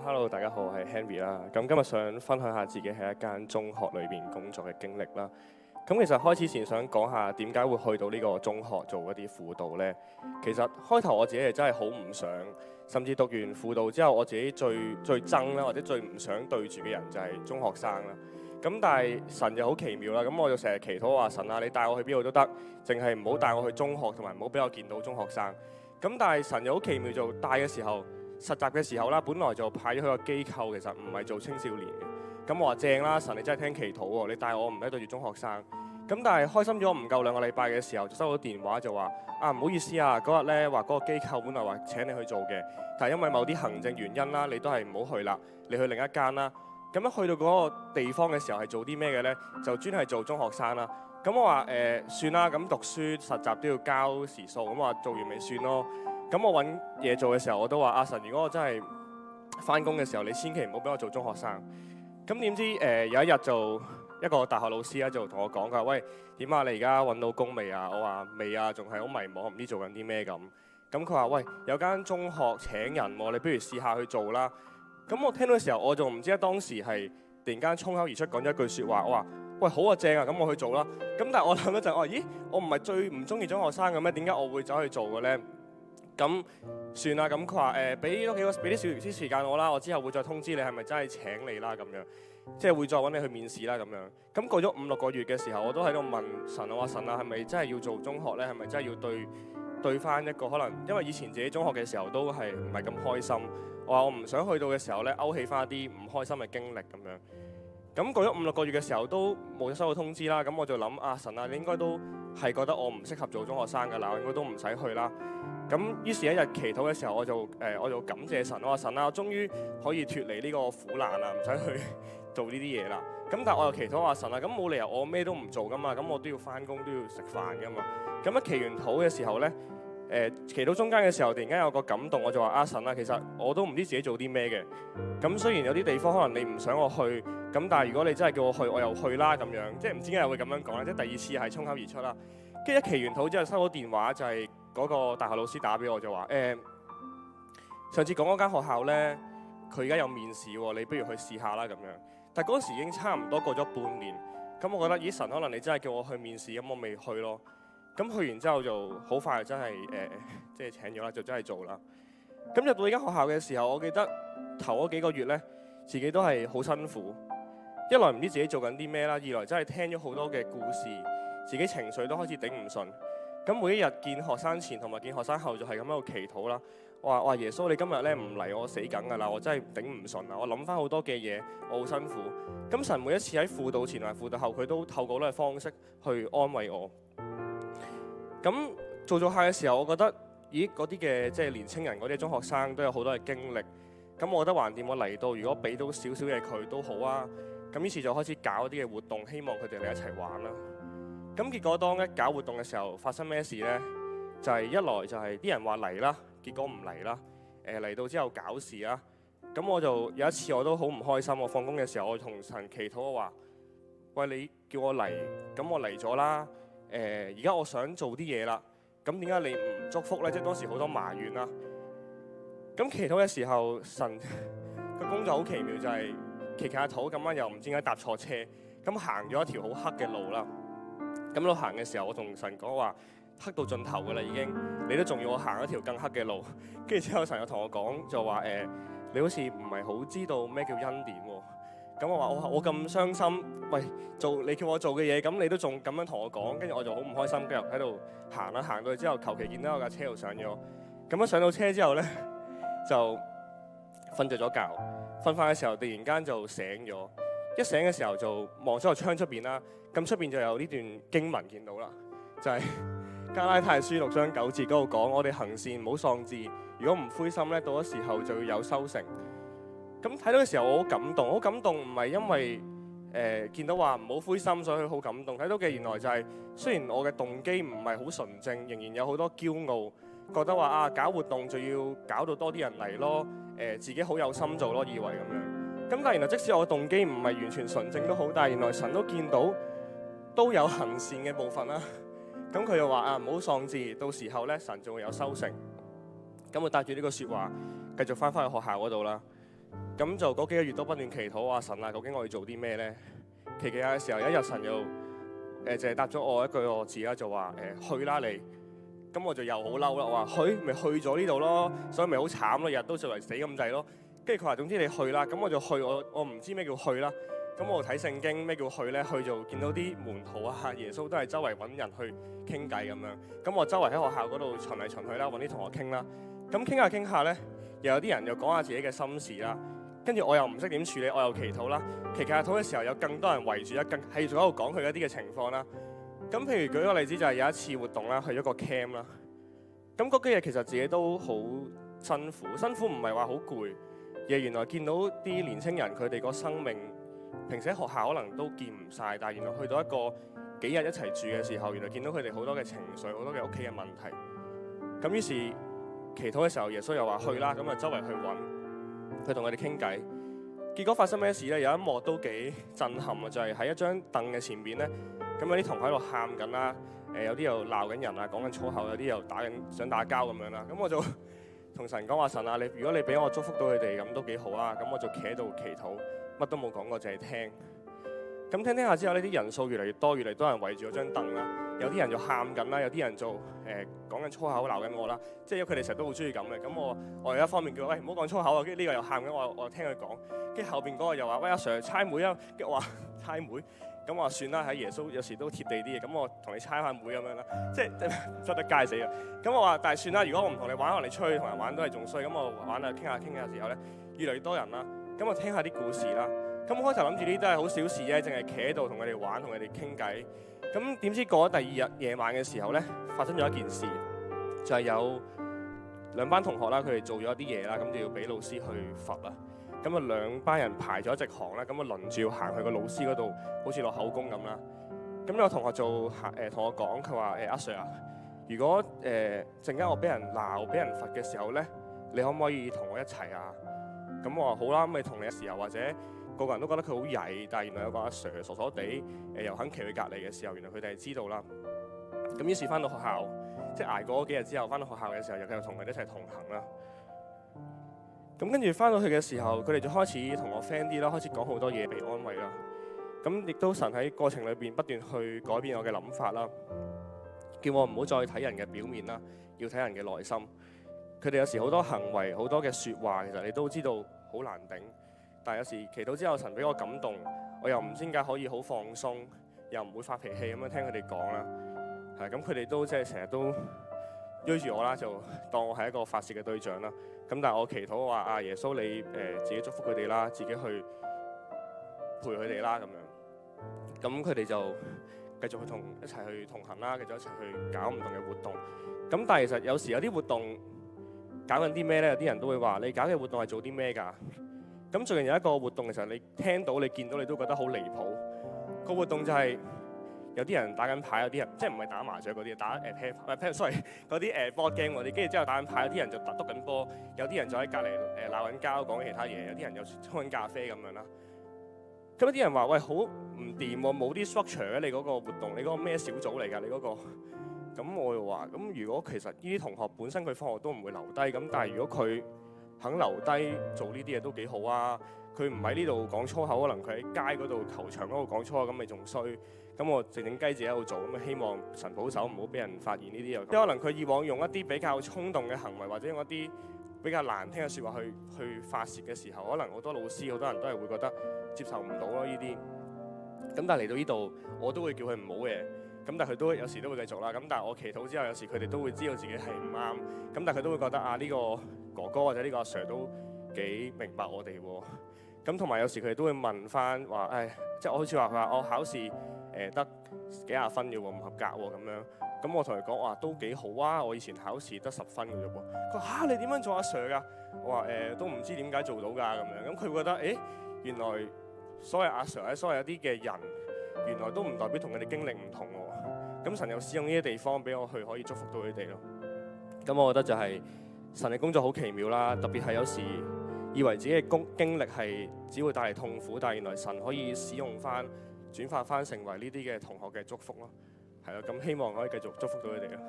Hello， 大家好，我係 Henry 啦。咁今日想分享下自己喺一間中學裏邊工作嘅經歷啦。咁其實開始前想講下點解會去到呢個中學做一啲輔導呢？其實開頭我自己係真係好唔想，甚至讀完輔導之後，我自己最憎啦，或者最唔想對住嘅人就係中學生啦。咁但係神就好奇妙啦，咁我就成日祈禱話神啊，你帶我去邊度都得，淨係唔好帶我去中學，同埋唔好俾我見到中學生。咁但係神又好奇妙，做帶嘅時候。實習嘅時候啦，本來就派咗去個機構，其實唔係做青少年嘅。咁我話正啦，神你真係聽祈禱喎，你帶我唔係對住中學生。咁但係開心咗唔夠2個禮拜嘅時候，就收到電話就話唔好意思啊，嗰日咧話嗰個機構本來話請你去做嘅，但係因為某啲行政原因啦，你都係唔好去啦，你去另一間啦。咁樣去到嗰個地方嘅時候係做啲咩嘅咧？就專係做中學生啦。咁我話算啦，咁讀書實習都要交時數，咁話做完咪算咯。咁我揾嘢做嘅時候，我都話阿神，如果我真係返工嘅時候，你千祈唔好俾我做中學生。咁點知有一日就一個大學老師咧就同我講，佢話喂，點啊？你而家揾到工未啊？我話未啊，仲係好迷茫，唔知做緊啲咩咁。咁佢話喂，有間中學請人喎，你不如試下去做啦。咁我聽到嘅時候，我仲唔知咧，當時係突然間衝口而出講咗一句説話，我話喂，好啊，正啊，咁我去做啦。咁但係我諗一陣，我話咦，我唔係最唔中意中學生嘅咩？點解我會走去做嘅咧？咁算啦，咁佢話俾啲少時間我啦，我之後會再通知你係咪真係請你啦咁樣，即係會再揾你去面試啦咁樣。咁過咗5、6個月嘅時候，我都喺度問神，我話神啊，係咪真係要做中學咧？係咪真係要對翻一個可能？因為以前自己中學嘅時候都係唔係咁開心，我話我唔想去到嘅時候咧，勾起翻一啲唔開心嘅經歷咁樣。咁過咗5、6個月嘅時候都冇收到通知啦，咁我就諗神啊，你應該都係覺得我唔適合做中學生㗎啦，我應該都唔使去啦。咁於是一日祈禱嘅時候，我就感謝神，我話神啊，我終於可以脫離呢個苦難啦，唔使去做呢啲嘢啦。咁但係我又祈禱話神啊，咁冇理由我咩都唔做噶嘛，咁我都要返工都要食飯噶嘛。咁一祈完禱嘅時候咧，祈禱中間嘅時候，突然間有個感動，我就話神啊，其實我都唔知自己做啲咩嘅。咁雖然有啲地方可能你唔想我去，咁但係如果你真係叫我去，我又去啦咁樣，即係唔知點解會咁樣講啦。即係第二次係衝口而出啦。跟住一祈完禱之後收到電話就係嗰個大學老師打俾我就話上次講嗰間學校咧，佢而家有面試喎，你不如去試下啦咁樣。但係嗰時已經差唔多過咗半年，咁我覺得咦，神可能你真係叫我去面試，咁我未去咯。咁去完之後就好快就真係即係請咗啦，就真係做啦。咁入到呢間學校嘅時候，我記得頭嗰幾個月咧，自己都係好辛苦。一來唔知自己做緊啲咩啦，二來真係聽咗好多嘅故事，自己情緒都開始頂唔順。咁每一日見學生前同埋見學生後就係咁喺度祈禱啦。我話耶穌，你今日咧唔嚟，我死梗㗎啦！我真係頂唔順啊！我諗翻好多嘅嘢，我好辛苦。咁神每一次喺輔導前同埋輔導後，佢都透過呢個方式去安慰我。咁做下嘅時候，我覺得咦，嗰啲嘅即係年青人，嗰啲中學生都有好多嘅經歷。咁我覺得橫掂我嚟到，如果俾到少少嘢佢都好啊。咁於是就開始搞一啲嘅活動，希望佢哋嚟一齊玩啦。咁結果當一搞活動嘅時候，發生咩事呢？就係一來就係啲人話嚟啦，結果唔嚟啦。嚟到之後搞事啦。咁我就有一次我都好唔開心。我放工嘅時候，我同神祈禱，我話：喂，你叫我嚟，咁我嚟咗啦。而家我想做啲嘢啦。咁點解你唔祝福呢？即係當時好多埋怨啦。咁祈禱嘅時候，神個工作好奇妙，就係祈下禱，咁啱又唔知點解搭錯車，咁行咗一條好黑嘅路啦。咁路行嘅時候，我同神講話：黑到盡頭㗎啦已經，你都仲要我行一條更黑嘅路。跟住之後，神又同我講就話你好似唔係好知道咩叫恩典喎。咁我話我咁傷心，喂，做你叫我做嘅嘢，咁你都仲咁樣同我講，跟住我就好唔開心，繼續喺度行啦，行到去之後，求其見到有架車度上咗。咁樣上到車之後咧，就瞓着咗覺。瞓翻嘅時候，突然間就醒咗。一醒嘅時候就望咗個窗出邊啦。咁出邊就有呢段經文見到啦，就係加拉太書6章9節嗰度講：我哋行善唔好喪志，如果唔灰心咧，到咗時候就要有收成。咁睇到嘅時候我好感動，好感動唔係因為見到話唔好灰心所以好感動，睇到嘅原來就係雖然我嘅動機唔係好純正，仍然有好多驕傲，覺得話搞活動就要搞到多啲人嚟咯，自己好有心做咯，以為咁樣。咁但係原來即使我嘅動機唔係完全純正都好，但係原來神都見到都有行善嘅部分啦。咁佢又話唔好喪志，到時候咧神就會有收成。咁我帶住呢個説話繼續翻去學校嗰度啦。咁就嗰幾個月都不斷祈禱，話神啊，究竟我要做啲咩呢？祈下嘅時候，有一日神又淨係答咗我一句個字啦，就話去啦你。咁我就又好嬲啦，我話去咪去咗呢度咯，所以咪好慘咯，日日都做嚟死咁滯咯。跟住佢話總之你去啦，咁我就去，我唔知咩叫去啦。咁我睇聖經咩叫去呢？去就見到啲門徒啊，耶穌都係周圍揾人去傾偈咁樣。咁我周圍喺學校嗰度巡嚟巡去啦，揾啲同學傾啦。咁傾下呢，又有啲人又講下自己嘅心事啦。跟住我又唔識點處理，我又祈禱啦。祈禱嘅時候有更多人圍住，係仲喺度講佢一啲嘅情況啦。咁譬如舉個例子就係有一次活動啦，去咗個 camp 啦。咁嗰幾日其實自己都好辛苦唔係話好攰，而係原來見到啲年青人佢哋個生命，平時喺學校可能都見唔晒，但係原來去到一個幾日一齊住嘅時候，原來見到佢哋好多嘅情緒，好多嘅屋企嘅問題。咁於是祈禱嘅時候，耶穌又話去啦，咁啊周圍去揾，去同佢哋傾偈。結果發生咩事咧？有一幕都幾震撼啊！就係喺一張凳嘅前面咧，咁有啲同學喺度喊緊啦，有啲又鬧緊人啊，講緊粗口，有啲又想打交咁樣啦。咁我就同神講話：神啊，如果你俾我祝福到佢哋，咁都幾好啊！咁我就企喺度祈禱，乜都冇講過，淨係聽。咁聽下之後呢啲人數越嚟越多，越嚟越多人圍住嗰張凳啦。有啲人就喊緊啦，有啲人就講緊粗口鬧緊我啦。即係因為佢哋成日都好中意咁嘅。咁我有一方面叫喂唔好講粗口啊，跟住呢個又喊緊，我聽佢講。跟住後邊嗰個又話喂阿 Sir 猜妹啊，跟住我話猜妹。咁我話算啦，喺耶穌有時都貼地啲嘅。咁我同你猜下妹咁樣啦，即係執得街死啊！咁我話但係算啦，如果我唔同你玩，可能你出去同人玩都係仲衰。咁我玩啊傾下時候咧，越嚟越多人啦。咁我聽下啲故事啦。咁開頭諗住呢啲都係好小事啫，淨係企喺度同佢哋玩，同佢哋傾偈。咁點知過咗第二日夜晚嘅時候咧，發生咗一件事，就係有兩班同學啦，佢哋做咗一啲嘢啦，咁就要俾老師去罰啦。咁啊兩班人排咗一直行啦，咁啊輪住要行去個老師嗰度，好似落口供咁啦。咁有個同學就同我講，佢話阿 Sir 啊，如果陣間我俾人鬧、俾人罰嘅時候咧，你可唔可以同我一齊啊？咁我話好啦，咁咪同你嘅時候或者。個個人都覺得佢好曳，但係原來有個阿 Sir 傻傻地，又肯企佢隔離嘅時候，原來佢哋係知道啦。咁於是翻到學校，即係捱過嗰幾日之後，翻到學校嘅時候，又繼續同佢哋一齊同行啦。咁跟住翻到去嘅時候，佢哋就開始同我 friend 啲啦，開始講好多嘢俾安慰啦。咁亦都神喺過程裏邊不斷去改變我嘅諗法啦，叫我唔好再睇人嘅表面啦，要睇人嘅內心。佢哋有時好多行為、好多嘅説話，其實你都知道好難頂。但係有時祈禱之後，神俾我感動，我又唔知點解可以好放鬆，又唔會發脾氣咁樣聽佢哋講啦。係咁，佢哋都即係成日都追住我啦，就當我係一個發泄嘅對象啦。咁但係我祈禱話啊，耶穌你自己祝福佢哋啦，自己去陪佢哋啦咁樣。咁佢哋就繼續一齊去同行啦，繼續一齊去搞唔同嘅活動。咁但係其實有時有啲活動搞緊啲咩咧？有啲人都會話你搞嘅活動係做啲咩㗎？咁最近有一個活動，其實你聽到、你見到，你都覺得好離譜。個活動就係有啲人打緊牌，有啲人即係唔係打麻雀嗰啲，打sorry 嗰啲board game 嗰啲，跟住之後打緊牌，有啲人就篤緊波，有啲人就喺隔離鬧緊交，講緊其他嘢，有啲人又沖緊咖啡咁樣啦。咁有啲人話：喂，好唔掂喎，冇啲 structure 嘅你嗰個活動，你嗰個咩小組嚟㗎？你嗰個咁我又話：咁如果其實呢啲同學本身佢放學都唔會留低，咁但係如果佢肯留低做呢啲嘢都幾好啊！佢唔喺呢度講粗口，可能佢喺街嗰度球場嗰度講粗口，咁咪仲衰。咁我靜靜雞自己喺度做，咁啊希望神保守，唔好俾人發現呢啲又。因為可能佢以往用一啲比較衝動嘅行為，或者用一啲比較難聽嘅説話去發泄嘅時候，可能好多老師、好多人都係會覺得接受唔到咯呢啲。咁但係嚟到呢度，我都會叫佢唔好嘅。咁但係佢都有時都會繼續啦。咁但係我祈禱之後，有時佢哋都會知道自己係唔啱。咁但係佢都會覺得啊，呢個哥哥或者呢個阿 Sir 都幾明白我哋喎。咁同埋有時佢哋都會問翻話，即係我好似話佢話我考試得幾廿分嘅喎，唔合格喎咁樣。咁我同佢講話都幾好啊，我以前考試得10分嘅啫噃。佢話你點樣做阿 Sir 㗎？我話都唔知點解做到㗎咁樣。咁佢會覺得原來所謂阿 Sir 咧，所謂有啲嘅人，原來都唔代表同佢哋經歷唔同喎。咁神又使用呢啲地方俾我去可以祝福到佢哋咯。咁我覺得就係神嘅工作好奇妙啦，特別係有時以為自己嘅經歷係只會帶嚟痛苦，但係原來神可以使用翻、轉化翻成為呢啲嘅同學嘅祝福咯。係咯，咁希望可以繼續祝福到佢哋咯。